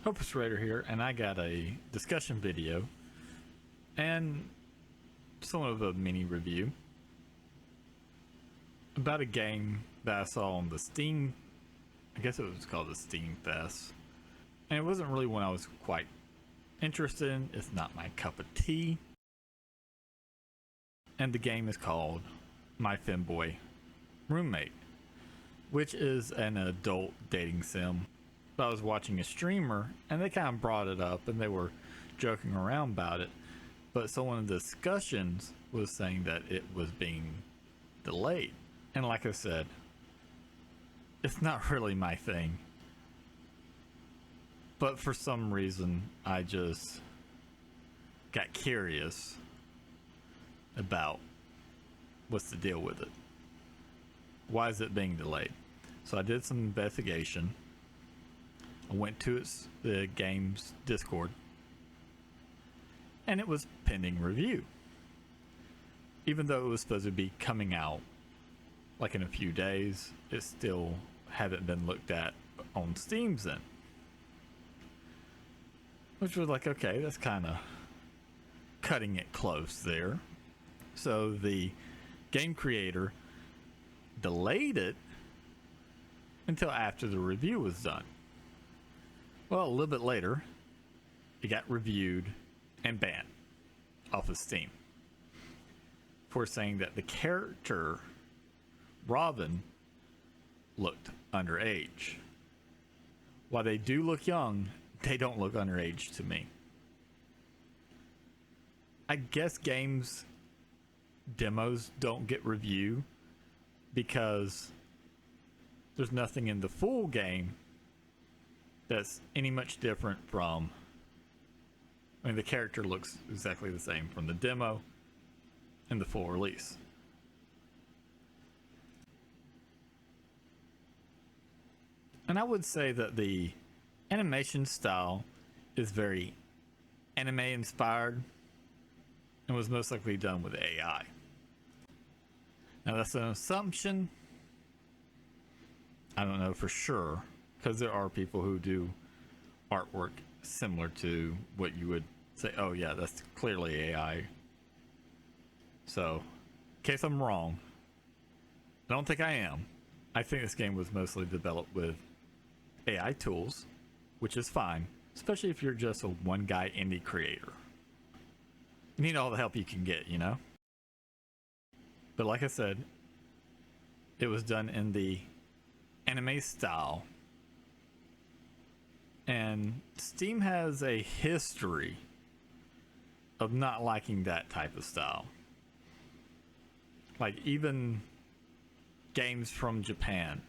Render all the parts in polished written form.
Hopeless Raider here, and I got a discussion video and somewhat of a mini review about a game that I saw on the Steam, I guess it was called the Steam Fest, and it wasn't really one I was quite interested in. It's not my cup of tea, and the game is called My Femboy Roommate, which is an adult dating sim. I was watching a streamer and they kind of brought it up and they were joking around about it, but someone in the discussions was saying that it was being delayed, and like I said, it's not really my thing, but for some reason I just got curious about what's the deal with it. Why is it being delayed? So I did some investigation. I went to the game's Discord, and it was pending review. Even though it was supposed to be coming out like in a few days, it still hadn't been looked at on Steam's end. Which was like, okay, that's kind of cutting it close there. So the game creator delayed it until after the review was done. Well, a little bit later, it got reviewed and banned off of Steam for saying that the character, Robin, looked underage. While they do look young, they don't look underage to me. I guess games demos don't get review because there's nothing in the full game that's any much different from, I mean, the character looks exactly the same from the demo and the full release. And I would say that the animation style is very anime inspired and was most likely done with AI. Now that's an assumption. I don't know for sure, because there are people who do artwork similar to what you would say, oh yeah, that's clearly AI. So, in case I'm wrong, I don't think I am. I think this game was mostly developed with AI tools, which is fine, especially if you're just a one-guy indie creator. You need all the help you can get, you know? But like I said, it was done in the anime style. And Steam has a history of not liking that type of style. Like even games from Japan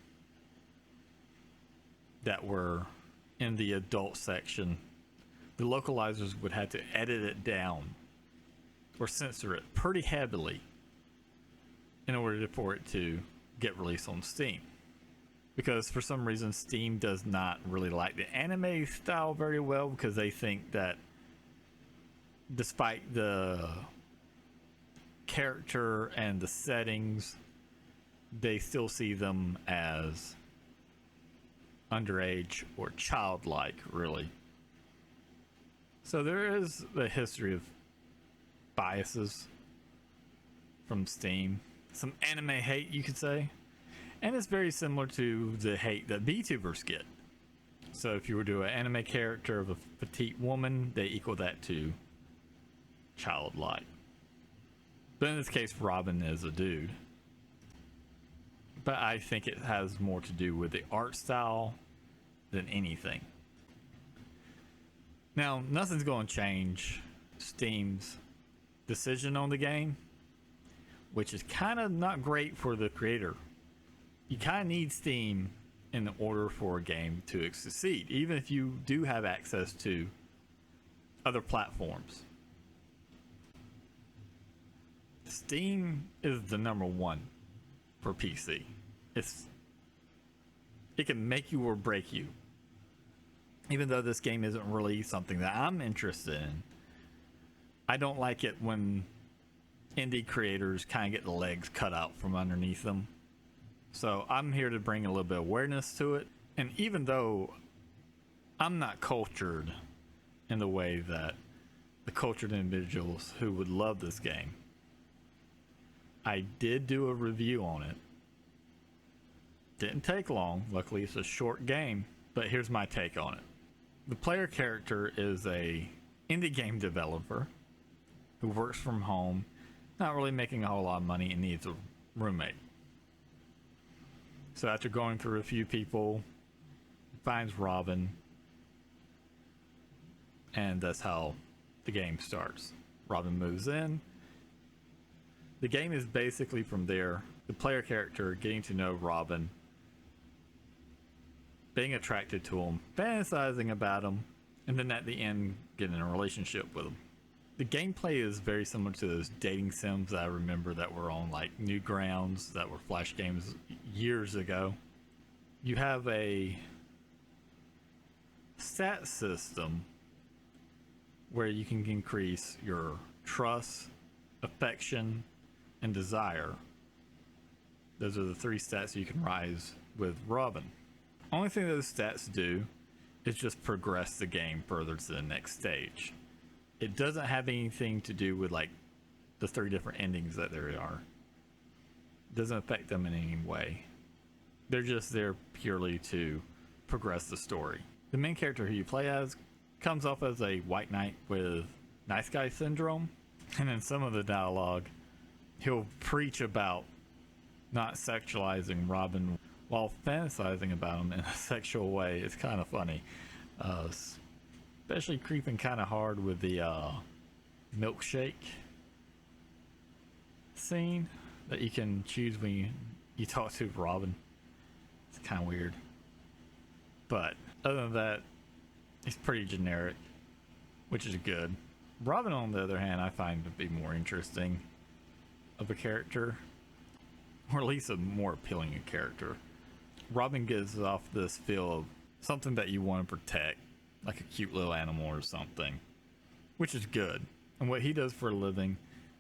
that were in the adult section, the localizers would have to edit it down or censor it pretty heavily in order for it to get released on Steam. Because for some reason Steam does not really like the anime style very well, because they think that despite the character and the settings, they still see them as underage or childlike, really. So there is a history of biases from Steam. Some anime hate, you could say. And it's very similar to the hate that VTubers get. So if you were to do an anime character of a petite woman, they equal that to childlike. But in this case, Robin is a dude. But I think it has more to do with the art style than anything. Now, nothing's going to change Steam's decision on the game, which is kind of not great for the creator. You kind of need Steam in order for a game to succeed, even if you do have access to other platforms. Steam is the number one for PC. It can make you or break you. Even though this game isn't really something that I'm interested in, I don't like it when indie creators kind of get the legs cut out from underneath them. So I'm here to bring a little bit of awareness to it. And even though I'm not cultured in the way that the cultured individuals who would love this game. I did do a review on it. Didn't take long. Luckily, it's a short game, but here's my take on it. The player character is a indie game developer who works from home, not really making a whole lot of money, and needs a roommate. So after going through a few people, finds Robin, and that's how the game starts. Robin moves in. The game is basically from there, the player character getting to know Robin, being attracted to him, fantasizing about him, and then at the end getting in a relationship with him. The gameplay is very similar to those dating sims that I remember that were on like Newgrounds, that were Flash games years ago. You have a stat system where you can increase your trust, affection, and desire. Those are the 3 stats you can rise with Robin. Only thing those stats do is just progress the game further to the next stage. It doesn't have anything to do with like the 3 different endings that there are. It doesn't affect them in any way. They're just there purely to progress the story. The main character who you play as comes off as a white knight with nice guy syndrome, and in some of the dialogue he'll preach about not sexualizing Robin while fantasizing about him in a sexual way. It's kind of funny, especially creeping kind of hard with the milkshake scene that you can choose when you talk to Robin. It's kind of weird, but other than that, it's pretty generic, which is good. Robin, on the other hand, I find to be more interesting of a character, or at least a more appealing character. Robin gives off this feel of something that you want to protect, like a cute little animal or something, which is good. And what he does for a living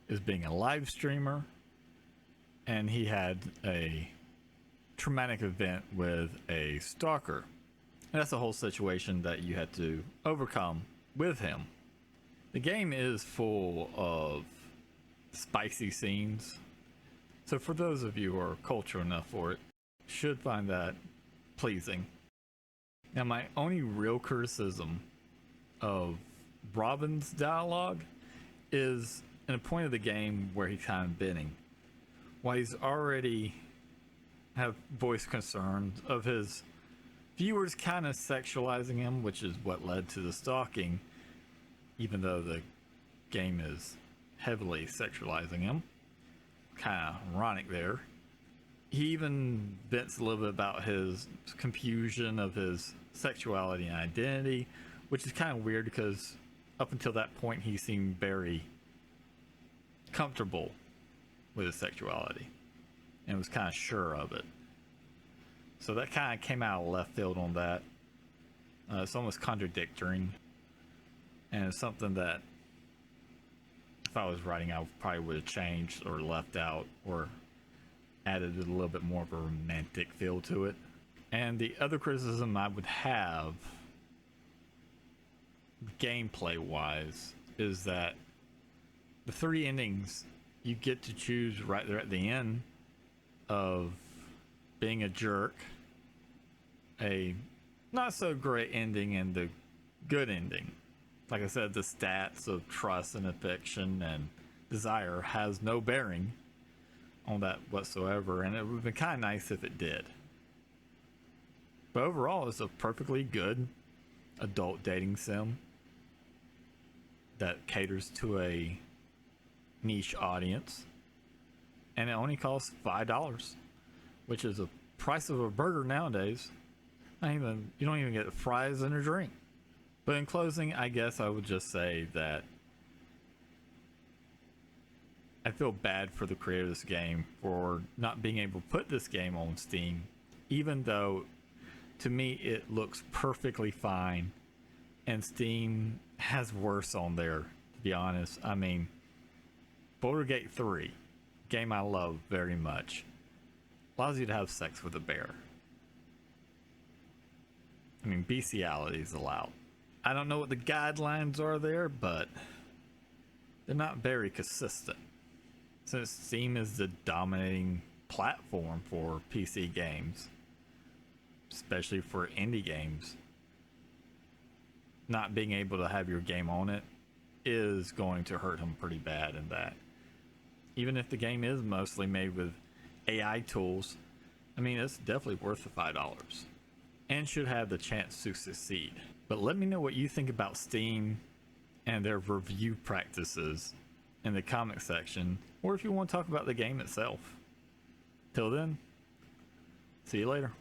is being a live streamer, and he had a traumatic event with a stalker. And that's a whole situation that you had to overcome with him. The game is full of spicy scenes, so for those of you who are cultured enough for it, should find that pleasing. Now, my only real criticism of Robin's dialogue is in a point of the game where he's kind of bending. While he's already have voiced concerns of his viewers kind of sexualizing him, which is what led to the stalking, even though the game is heavily sexualizing him. Kind of ironic there. He even vents a little bit about his confusion of his sexuality and identity, which is kind of weird because up until that point he seemed very comfortable with his sexuality and was kind of sure of it. So that kind of came out of left field on that. It's almost contradictory, and it's something that if I was writing, I probably would have changed or left out or added a little bit more of a romantic feel to it. And the other criticism I would have, gameplay wise, is that the 3 endings you get to choose right there at the end of being a jerk, a not so great ending, and the good ending. Like I said, the stats of trust and affection and desire has no bearing on that whatsoever, and it would have been kind of nice if it did. But overall, it's a perfectly good adult dating sim that caters to a niche audience, and it only costs $5, which is a price of a burger nowadays. You don't even get fries and a drink. But in closing, I guess I would just say that I feel bad for the creator of this game for not being able to put this game on Steam, even though to me it looks perfectly fine, and Steam has worse on there, to be honest. I mean, Baldur's Gate 3, game I love very much, allows you to have sex with a bear. I mean, bestiality is allowed. I don't know what the guidelines are there, but they're not very consistent. Since Steam is the dominating platform for PC games, especially for indie games, not being able to have your game on it is going to hurt them pretty bad in that. Even if the game is mostly made with AI tools, I mean, it's definitely worth the $5 and should have the chance to succeed. But let me know what you think about Steam and their review practices in the comment section, or if you want to talk about the game itself. Till then, see you later.